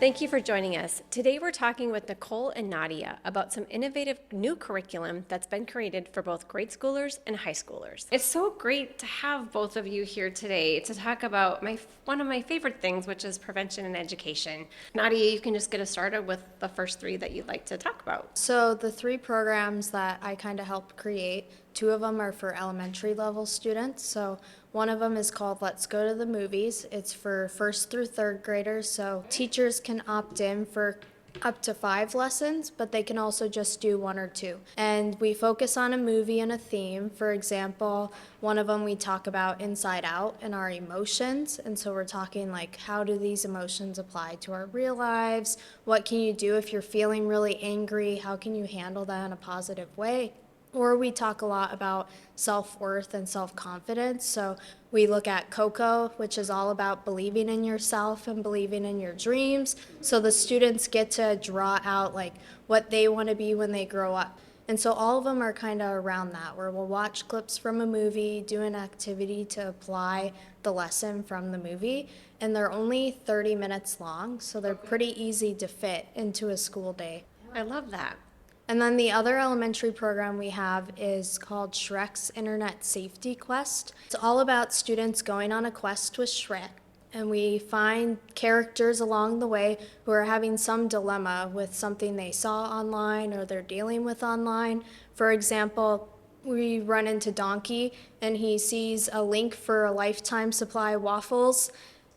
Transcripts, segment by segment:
Thank you for joining us. Today we're talking with Nicole and Naudia about some innovative new curriculum that's been created for both grade schoolers and high schoolers. It's so great to have both of you here today to talk about one of my favorite things, which is prevention and education. Naudia, you can just get us started with the first three that you'd like to talk about. So the three programs that I kind of helped create, two of them are for elementary level students. So one of them is called Let's Go to the Movies. It's for first through third graders, so teachers can opt in for up to 5 lessons, but they can also just do 1 or 2. And we focus on a movie and a theme. For example, one of them we talk about Inside Out and our emotions. And so we're talking like, how do these emotions apply to our real lives? What can you do if you're feeling really angry? How can you handle that in a positive way? Or we talk a lot about self-worth and self-confidence. So we look at Coco, which is all about believing in yourself and believing in your dreams. So the students get to draw out like what they want to be when they grow up. And so all of them are kind of around that, where we'll watch clips from a movie, do an activity to apply the lesson from the movie. And they're only 30 minutes long, so they're pretty easy to fit into a school day. I love that. And then the other elementary program we have is called Shrek's Internet Safety Quest. It's all about students going on a quest with Shrek, and we find characters along the way who are having some dilemma with something they saw online or they're dealing with online. For example, we run into Donkey, and he sees a link for a lifetime supply of waffles.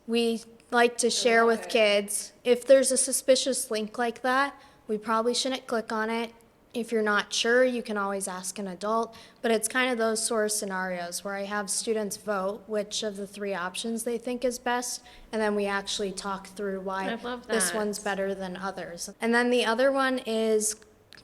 We like to share with kids, if there's a suspicious link like that, we probably shouldn't click on it. If you're not sure, you can always ask an adult, but it's kind of those sort of scenarios where I have students vote which of the 3 options they think is best, and then we actually talk through why this one's better than others. And then the other one is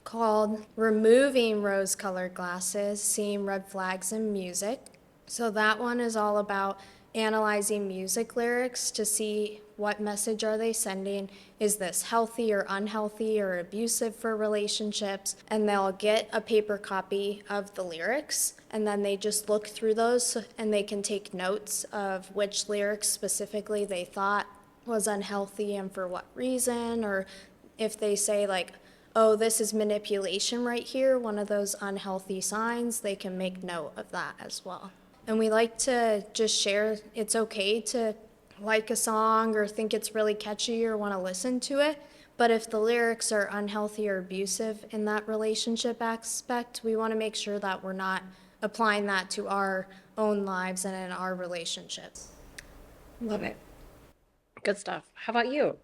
called Removing Rose-Colored Glasses, Seeing Red Flags in Music. So that one is all about analyzing music lyrics to see what message are they sending. Is this healthy or unhealthy or abusive for relationships? And they'll get a paper copy of the lyrics, and then they just look through those and they can take notes of which lyrics specifically they thought was unhealthy and for what reason, or if they say like, oh, this is manipulation right here, one of those unhealthy signs, they can make note of that as well. And we like to just share, it's okay to like a song or think it's really catchy or want to listen to it, but if the lyrics are unhealthy or abusive in that relationship aspect, we want to make sure that we're not applying that to our own lives and in our relationships. Love it. Good stuff. How about you?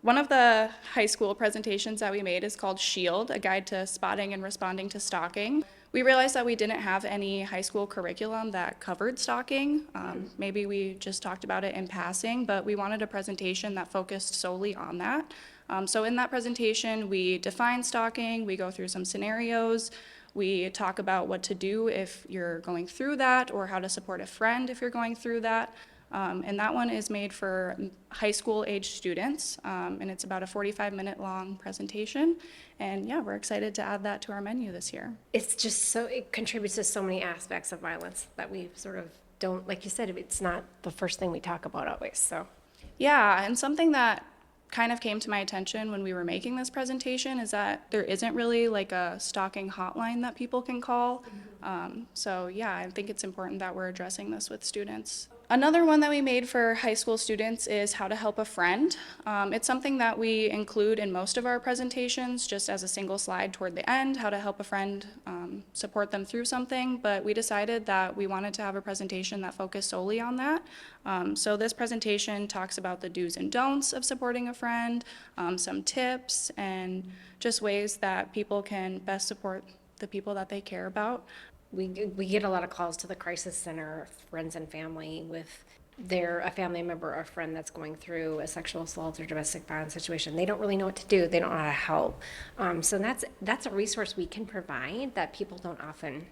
One of the high school presentations that we made is called SHIELD, a guide to spotting and responding to stalking. We realized that we didn't have any high school curriculum that covered stalking. Maybe we just talked about it in passing, but we wanted a presentation that focused solely on that. So in that presentation, we define stalking, we go through some scenarios, we talk about what to do if you're going through that, or how to support a friend if you're going through that. And that one is made for high school age students, and it's about a 45-minute long presentation. And yeah, we're excited to add that to our menu this year. It's just so, it contributes to so many aspects of violence that we sort of don't, like you said, it's not the first thing we talk about always, so. Yeah, and something that kind of came to my attention when we were making this presentation is that there isn't really like a stalking hotline that people can call. So yeah, I think it's important that we're addressing this with students. Another one that we made for high school students is how to help a friend. It's something that we include in most of our presentations, just as a single slide toward the end, how to help a friend support them through something, but we decided that we wanted to have a presentation that focused solely on that. So this presentation talks about the do's and don'ts of supporting a friend, some tips, and just ways that people can best support the people that they care about. We get a lot of calls to the crisis center, friends and family, with a family member or friend that's going through a sexual assault or domestic violence situation. They don't really know what to do. They don't know how to help. So that's a resource we can provide that people don't often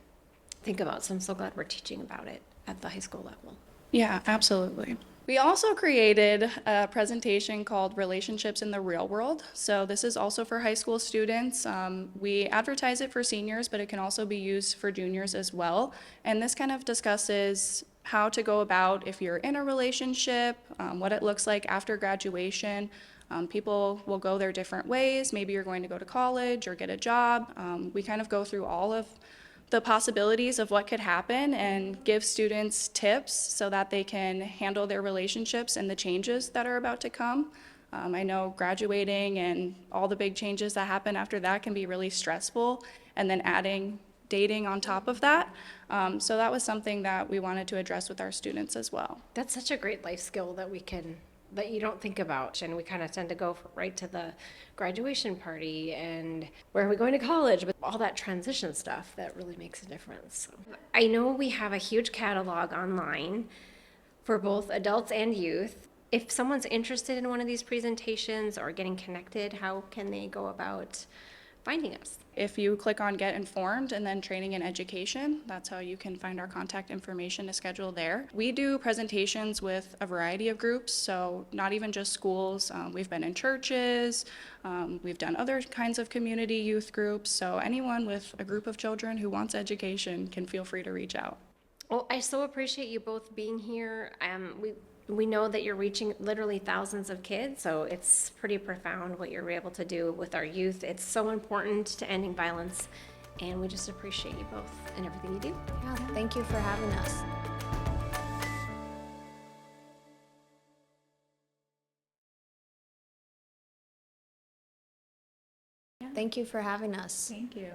think about. So I'm so glad we're teaching about it at the high school level. Yeah, absolutely. We also created a presentation called Relationships in the Real World. So this is also for high school students. We advertise it for seniors, but it can also be used for juniors as well. And this kind of discusses how to go about if you're in a relationship, what it looks like after graduation, People will go their different ways. Maybe you're going to go to college or get a job. We kind of go through all of the possibilities of what could happen and give students tips so that they can handle their relationships and the changes that are about to come. I know graduating and all the big changes that happen after that can be really stressful, and then adding dating on top of that. So that was something that we wanted to address with our students as well. That's such a great life skill that you don't think about. And we kind of tend to go right to the graduation party and where are we going to college, but all that transition stuff that really makes a difference. So, I know we have a huge catalog online for both adults and youth. If someone's interested in one of these presentations or getting connected, how can they go about finding us? If you click on Get Informed and then Training and Education, that's how you can find our contact information to schedule there. We do presentations with a variety of groups, so not even just schools. We've been in churches, we've done other kinds of community youth groups, so anyone with a group of children who wants education can feel free to reach out. Well, I so appreciate you both being here. We know that you're reaching literally thousands of kids, so it's pretty profound what you're able to do with our youth. It's so important to ending violence, and we just appreciate you both and everything you do. Yeah, thank you for having us. Thank you for having us. Thank you.